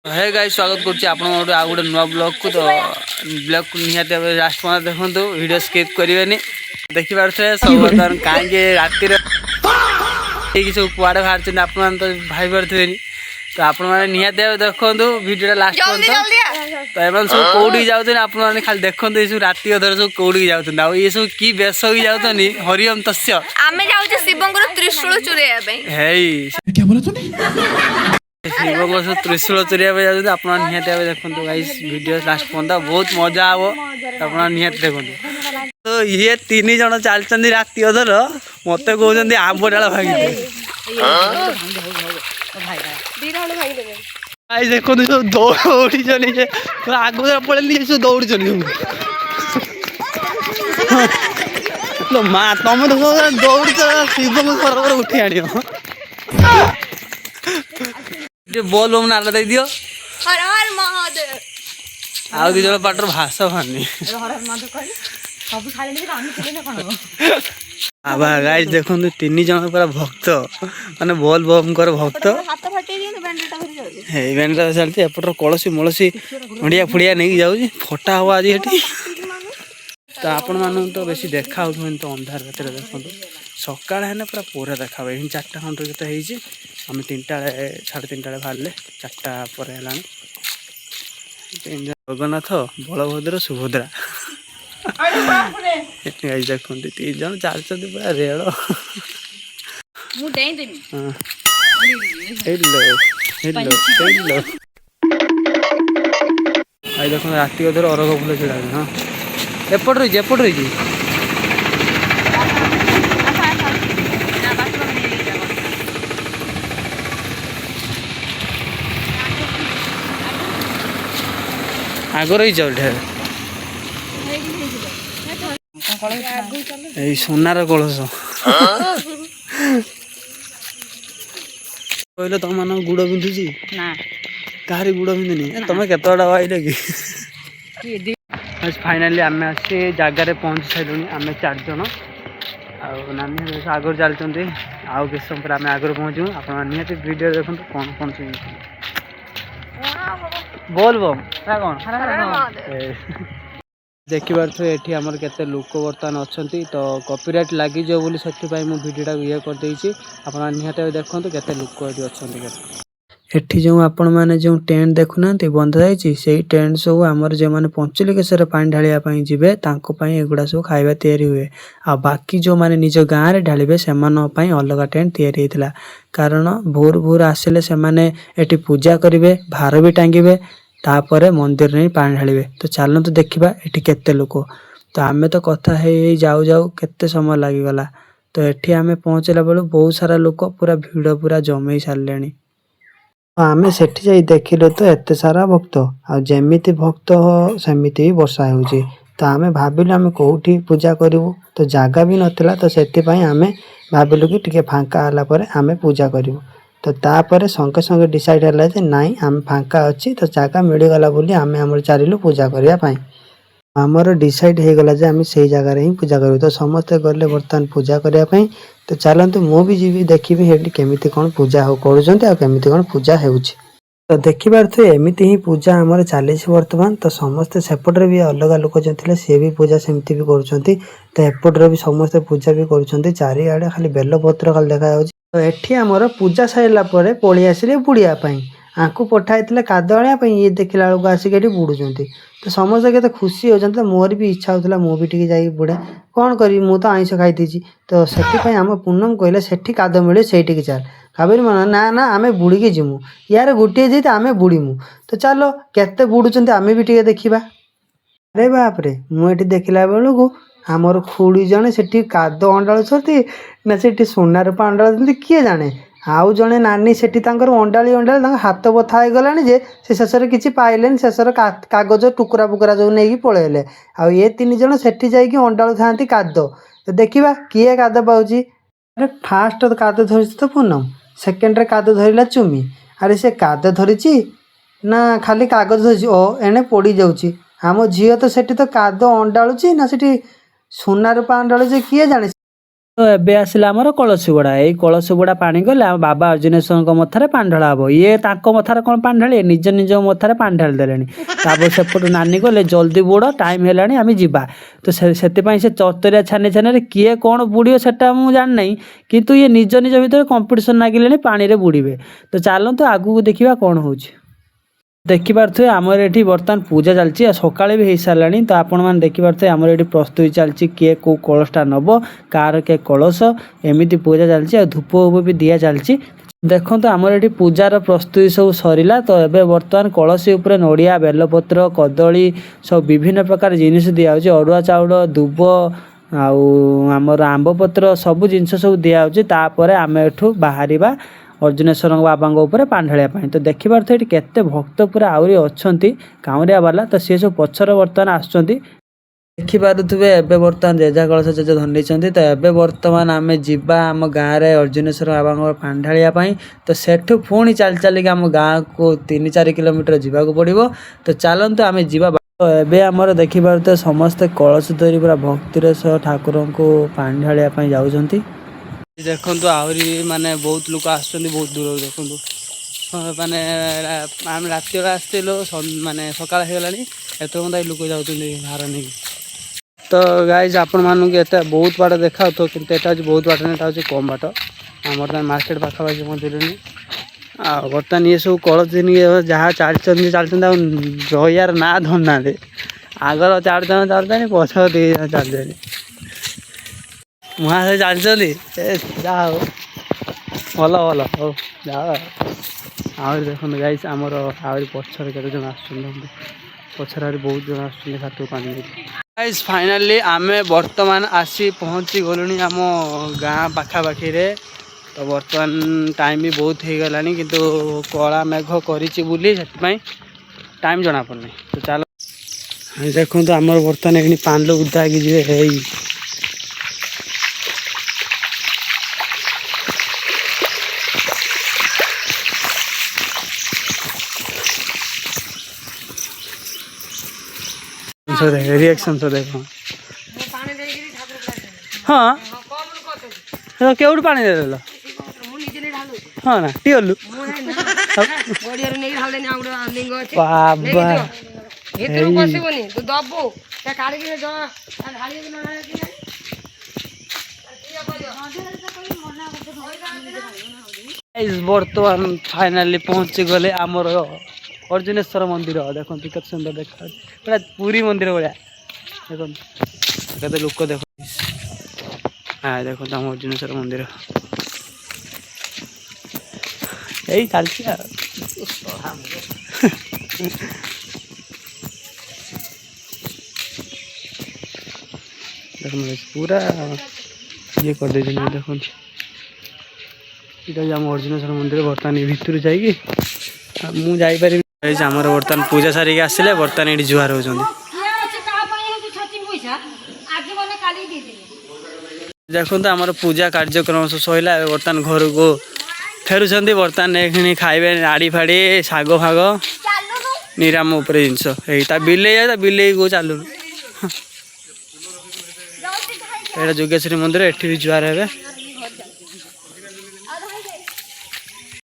Hey guys स्वागत करछि आपन आ गोटे नुआ ब्लॉग को। तो ब्लॉग को निहाते लास्ट पॉइंट देखंतु, वीडियो स्किप करिवेनी। देखि पारछे सब बर्तन काहे राति रे कि सब कुआडे बाहर छन आपन तो भाई परथेनी। तो आपन माने निहाते देखंतु वीडियो लास्ट पॉइंट। तो एमन सब कोडी जाउछन आपन माने खाली देखंतु ए सब राति अधर सब कोडी जाउछन। आ ये सब की बेस होई जाउछनी हरिओम तस्य आमे जाउछे शिवंकर त्रिशूल चुरेया पे। हेई क्या बोला तूने? शिव त्रिशूल चुरिया जाते आप देखो गाइस वीडियो लास्ट पॉइंट बहुत मजा हे आप देखो। तो ये तीन जन चलते राति अधर मत कहते आंब डाल भांगी देखो सब दौड़ी आगे पड़े सब दौड़ी माँ तुम तो दौड़ी शिव सरवर उठी आण बोल बम नारा दे दियो। हर हर महादेव आउ दी जण पाटर भाषा भानी आबा गाइस देखो तीन जन पूरा भक्त माने बोल बम कर भक्त हे बेंडा चलती एपटर कलसी मलसी हंडिया फुडिया नहीं जाउजी फटा हो आज हेटी। तो आपण मानू तो बेसी देखा हो तो अंधार रात देखो सकाळ है पूरा पूरा देखा ये 4टा खंड के आम 3टा 3:30 बाहर 4टा पर जगन्नाथ बलभद्र सुभद्रा देखते 3 जन चलते पूरा रेल देख राति अधर अरग फुल छड़ा हाँ एपट रही एपट रही आग रही ढेर सोनार कलश कहले तुम मान गुड़ बिंधुची कहारी गुड़ बिंधुनी तुम केत आइल कि फाइनाली आम आसी जगार पहुँची सारे आम 4 जन आनी आगर चलते आउ किस समय पर आम आगर पहुँचू आप निहत वीडियो देखो कौन कौन बोल बम कौन देखी पारे ये आमर केते लोक बर्तमान अच्छा तो कॉपीराइट लगी जाओ बोली से वीडियोटा ये करदे आप निहत देखो केते लोक ये अच्छा। एठी जो आपण माने जो टेंट देखुना बंध जाइए से टेंट सब आमर जो मैंने पंचलिकेश्वर पानी ढालिया जीवे एगुड़ा सब खाଇବା तैयारी हुए आ बाकी जो माने निज गाँव में ढालिबे से अलग टेंट तैयारी होता कारण भोर भोर आसिले से माने एठी पूजा करेंगे भार भी टांगे तापर मंदिर नहीं पानी ढालिबे। तो चलते देखा एठी केते लोक तो आमे तो कथा है जाऊ जाऊ केते समय लगिगला। तो एठी आमे पहुँचला बेलू बहुत सारा लोक पूरा भिड़ पूरा जमे सारे आमे सेठी जाई देखिलो तो एते सारा भक्त आमिति भक्त सेमिति वर्षा होउची। तो आमे भाबिलु आमे कोठी पूजा करिवु तो जागा भी नथिला तो सेति पई आमे भाबिलु कि टिके फांका हला परे आमे पूजा करिवु। तो तापर संगे संगे डिसाइड हला जे नाई आमे फांका अछि तो जागा मिली गला बोली आमे हमर चारिलु पूजा करिया पई आमर डिसाइड हो गला जे आमे सेही जगह रे ही पूजा करू। तो समस्त गले बर्तमान पूजा करिया पई तो चलते मु भी जीवी देखी केमिति कौन पूजा हो केमिति कौन पूजा होउछि। तो देखि पारथु एमिति ही पूजा आमर चली वर्तमान। तो समस्त सेपटे भी अलग लोक जो थे सी भी पूजा सेमती भी करुँच तो एपटे भी समस्त पूजा भी करुँच चारिआडे खाली बेलपत्र खाली देखा। तो एठी आमर पूजा सारा पर पलि आसिले बुड़िया आंकु पठाई काद आने ये देखला बेलू आसिक बुड़ुंट। तो समस्त के खुशी होती मोर भी इच्छा होता मुझे जा बुड़े कौन करी मु तो आइंस खाई। तो से आम पूनम कहले सेठी काद मिले से चल काबेरी मन ना ना आम बुड़ी जीमु यार गोटे जी आम बुड़ीमु। तो चलो केते बुड़ुंट आम भी टे देखा। अरे बापरे मुझे देखला बेलू को आमर खुड़ी जड़े से काद अंडाड़ी ना से सोना रूपा अंडाड़ी किए जाने आउ जड़े नानी से अंडाड़ी अंडाड़ी हाथ बथा गला जे से शेष में किसी पाइले शेष कागज टुकुरा पुकुरा जो नहीं पलैले आ ये 3 जन सेठी जाइए अंडाड़ू था काद। तो देखा किए काद पाऊँच। अरे फास्ट काद धरी तो पूनम सेकेंड काद धरला चुमी अरे से काद धरी ना खाली कागज धरी ओ एने पड़ जाऊँगी आम झील तो सेठी तो काद अंडाड़ू ना से सोना रूपा अंडाड़ू किए जाने। तो एबे आसिला आमर कलशुगुड़ा यही कलशुगुड़ा पानी गले आम बाबा अर्जुनेश्वर मथार पानी ढला हम ये मथार कौन पानी ढाले निज निज मथार पानी ढाली देले सेपटू नानी गले जल्दी बुड़ टाइम है आम जा तो से चतरिया छानी छानी किए कौन बुड़े से मुझे जाना किंतु ये निज निज भितर कंपिटिशन लगिले पानी रे बुड़े तो चलते आगू देखा कौन हो देखिपे आमर ये बर्तमान पूजा चलती सकाଳେ भी हो सारे तो आपण मैंने देखिपे आमर ये प्रस्तुति चलती किए कौ कलशटा नब कार के कलश एमती पूजा चलती धूप वूप भी दिया चलती देखो तो आमर ये पूजार प्रस्तुति सब सरला तो ये बर्तमान कलश उपर नड़िया बेलपत्र कदली सब विभिन्न प्रकार जिनिस दिया अरुआ चाउल दुब आमर आंब पत्र सबू जिनस सब दिखापर आम एठू बाहर अर्जुनेश्वर बाबा ऊपर पानी ढालिया तो देखिपे ये केते भक्त पूरा आहरी अच्छा काउरिया वाला तो सी सब पचर बर्तमान आसुँच देखिपे एबे बर्तमान जेजा कलश जेजा धनी तो एबे बर्तमान आम जीवा आम गाँव में अर्जुनेश्वर बाबा पानी ढालिया तो सेठू पुणी चल चलिक आम गाँव को 3-4 किलोमीटर जावाक पड़ो तो चलतु आम जीवा तो एबे आमर देखिपे समस्ते कलश धरी पूरा भक्तिर सह ठाकुर को पानी ढालिया जाऊँच देखु आहरी माने बहुत लोक आस बहुत दूर देखु माने आम रात आसलु माने सकाल हो गलानी एत लोक जाऊँ भार नहीं तो गाइज आपण मानक एत बहुत बाट देखा तो कि बहुत बाट नहीं हूँ कम बाट आम बर्तमान मार्केट पाखापाखि पहुँचलुनि बर्तमान ये सब कल दिन जहाँ चलते रहीयार ना धरना आगर 4 जन चलते पछ 2 जन चलते वहाँ से चलती जा भल भल हो जाओ आहरी देखो गाइस आमर आहरी पचर केते जन पचर आहरी बहुत जन आसत पानी गाइस फाइनाली आम बर्तमान आसी पहुँची गलुनी आम गाँ पाखापाखि तो बर्तमान टाइम भी बहुत हो गलानी किंतु कला मेघ करी टाइम जना पड़ना तो चलो देखो तो आमर बर्तमान ये पान लोग उदा जी रिएक्शन तो देखो हाँ तो केवट पानी दे देल हाँ ना टीलु बर्तमान फाइनाली पहुँची गले आमर अर्जुनेश्वर मंदिर देखो केते सुंदर देखा पूरा पूरी मंदिर भाया देखो केते लोक देखो हाँ देखो आम अर्जुनेश्वर मंदिर यही चलती देखो पूरा ये कर दे देखो ये आम अर्जुनेश्वर मंदिर बर्तमान भितर जाइए मुझे जापर आमर बर्तमान पूजा सारिक आसिले बर्तमान ये जुआर हो देखो आमर पूजा कार्यक्रम सब सहला बर्तमान घर को फेरुंच बर्तमान ये खाइबे आड़ी फाड़ी शाग फाग निराम उपर जिनस बिले बिले को चलू ये जोगेश्वरी मंदिर एठी भी जुआर है।